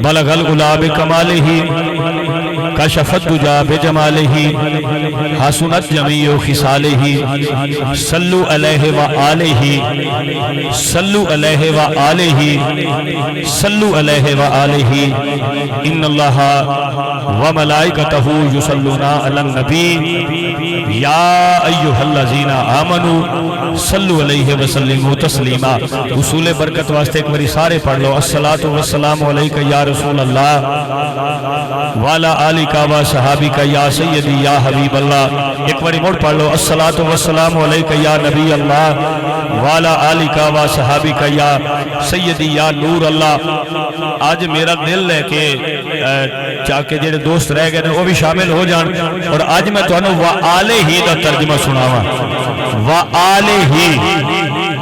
بلغ العلا بکمالہ کشف الدجا بجمالہ حسنت جمیع خصالہ صلو علیہ وآلہ صلو علیہ وآلہ صلو علیہ وآلہ ان اللہ وملائکتہ یصلون علی النبی یا ایہا الذین آمنوا صلو علیہ وسلم تسلیما. حصول برکت واسطے ایک باری سارے پڑھ لو. الصلاۃ والسلام علیکہ یا رسول اللہ وعلی آلک و صحابک یا سیدی یا حبیب اللہ. ایک باری موڑ پڑھ لو. الصلاۃ والسلام علیکہ یا نبی اللہ وعلی آلک و صحابک یا سیدی یا نور اللہ. آج میرا دل ہے کہ چاکہ جڑے دوست رہ گئے وہ بھی شامل ہو جان, اور آج میں تمہیں وآلہ دا ترجمہ سناواں. وآلہ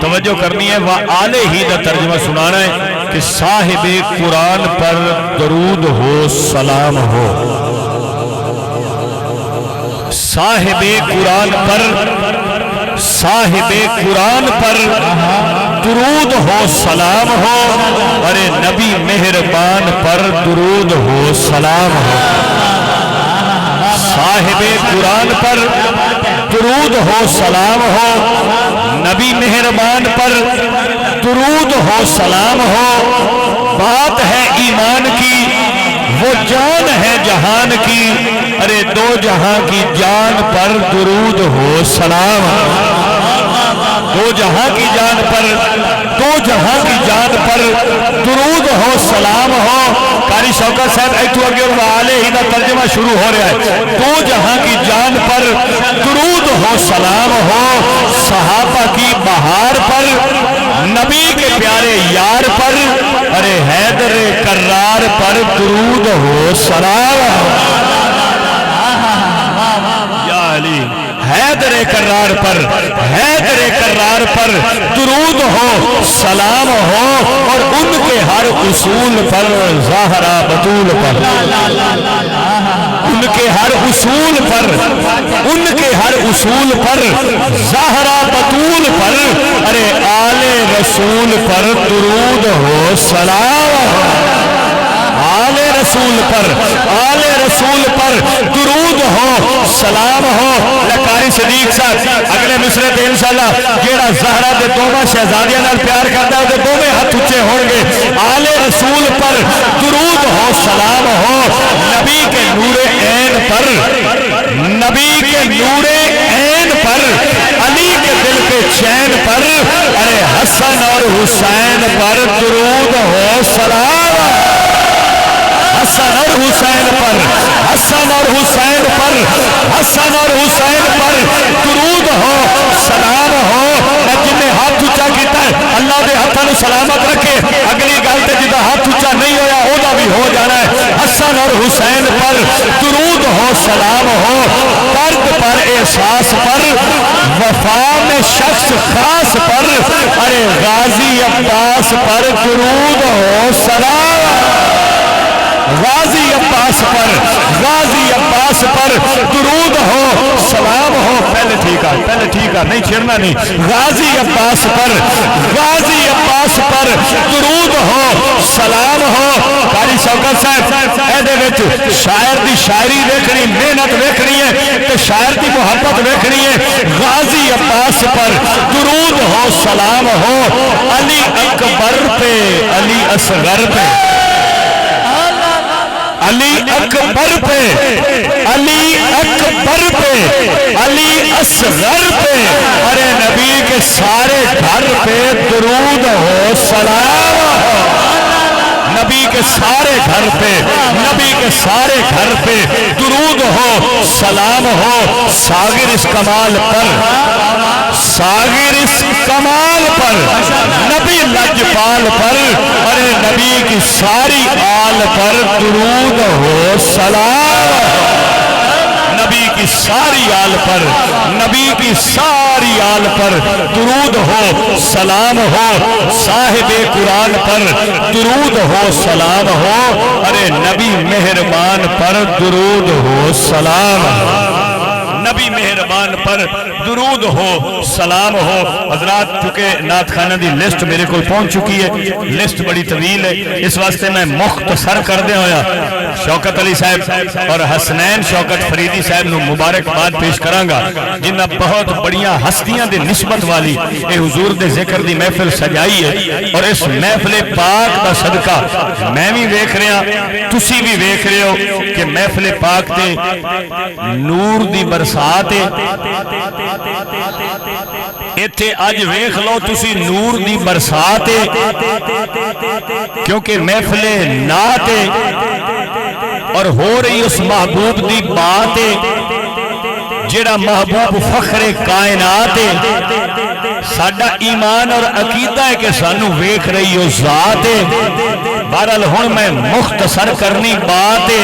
توجہ کرنی ہے, وآلہ دا ترجمہ سنانا ہے کہ صاحب قرآن پر درود ہو سلام ہو. صاحب قرآن پر درود ہو سلام ہو. ارے نبی مہربان پر درود ہو سلام ہو. صاحب قرآن پر درود ہو سلام ہو. نبی مہربان پر درود ہو سلام ہو. بات ہے ایمان کی وہ جان ہے جہان کی. ارے دو جہاں کی جان پر درود ہو سلام ہو. دو جہاں کی جان پر درود ہو سلام ہو. قاری شوکت صاحب ایتو اگر وآلہ ہی دا ترجمہ شروع ہو رہا ہے. دو جہاں کی جان پر درود ہو سلام ہو. صحابہ کی بہار پر, نبی کے پیارے یار پر, ارے حیدر کرار پر درود ہو سلام ہو. یا علی حیدر کرار پر درود ہو سلام ہو. اور ان کے ہر اصول پر زہرا بطول پر, ان کے ہر اصول پر زہرا بطول پر, ارے آل رسول پر درود ہو سلام ہو. آل رسول پر درود ہو سلام ہو. قاری صدیق صاحب اگلے مصرے تے انشاءاللہ جیڑا زہرہ دے دوما شہزادیاں نال پیار کرتا ہے دے دومے ہاتھ اچھے ہونگے. آل رسول پر درود ہو سلام ہو. نبی کے نور عین پر, علی کے دل کے چین پر, ارے حسن اور حسین پر درود ہو سلام ہو. حسن اور حسین پر درود ہو سلام ہو. جنہیں ہاتھ اچھا کیتا ہے اللہ دے ہاتھوں سلامت رکھے. اگلی گل تے جدا ہاتھ اچھا نہیں ہویا اودا بھی ہو جانا ہے. حسن اور حسین پر درود ہو سلام ہو. درد پر احساس پر, وفا میں شخص خاص پر, ارے غازی عباس پر درود ہو سلام ہو. غازی عباس پر درود ہو سلام ہو. پہلے ٹھیک ہے نہیں چھڑنا نہیں. غازی عباس پر درود ہو سلام ہو. قاری شوکت صاحب ایدے وچ شاعر دی شاعری دیکھنی, محنت دیکھنی ہے تو شاعر دی محبت دیکھنی ہے. غازی عباس پر درود ہو سلام ہو. علی اکبر پہ, علی اصغر پہ, علی اکبر پہ, علی اصغر پہ, ارے نبی کے سارے گھر پہ درود ہو سلام ہو. نبی کے سارے گھر پہ درود ہو سلام ہو. ساغر اس کمال پر, نبی لجپال پر, ارے نبی کی ساری آل پر درود ہو سلام ہو. نبی کی ساری آل پر درود ہو سلام ہو. صاحب قرآن پر درود ہو سلام ہو. ارے نبی مہربان پر درود ہو سلام ہو. سبھی مہربان پر درود ہو، سلام ہو۔ حضرات چونکہ نعت خانہ دی لسٹ میرے کو پہنچ چکی ہے، لسٹ بڑی طویل ہے، اس واسطے میں مختصر کر دے ہویا شوکت علی صاحب اور حسنین شوکت فریدی صاحب نو مبارکباد پیش کرانگا جنہ بہت بڑیاں ہستیاں دے نسبت والی اے حضور دے ذکر دی محفل سجائی ہے، اور اس محفل پاک دا صدقہ میں بھی ویکھ رہا تسی بھی ویکھ رہے ہو کہ محفل پاک تے نور دی برسات ہے۔ ایتھے آج ویکھ لو تسی نور دی برسات ہے، کیونکہ محفل نعت ہے اور ہو رہی اس محبوب دی بات ہے جیڑا محبوب فخر کائنات ہے۔ ساڈا ایمان اور عقیدہ ہے کہ سانو ویکھ رہی ہو ذات ہے۔ بہرحال ہن میں مختصر کرنی بات ہے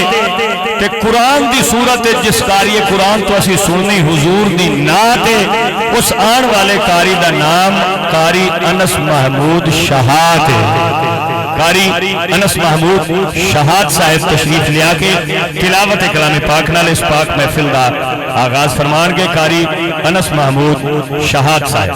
کہ قرآن دی صورت ہے، جس قاری قرآن تو اسی سننی حضور دی نعت ہے، اس آن والے قاری دا نام قاری انس محمود شہاد ہے۔ قاری انس محمود شہاد صاحب تشریف لیا کے تلاوت کلام پاک نال اس پاک محفل دا آغاز فرمان کے۔ قاری انس محمود شہاد صاحب۔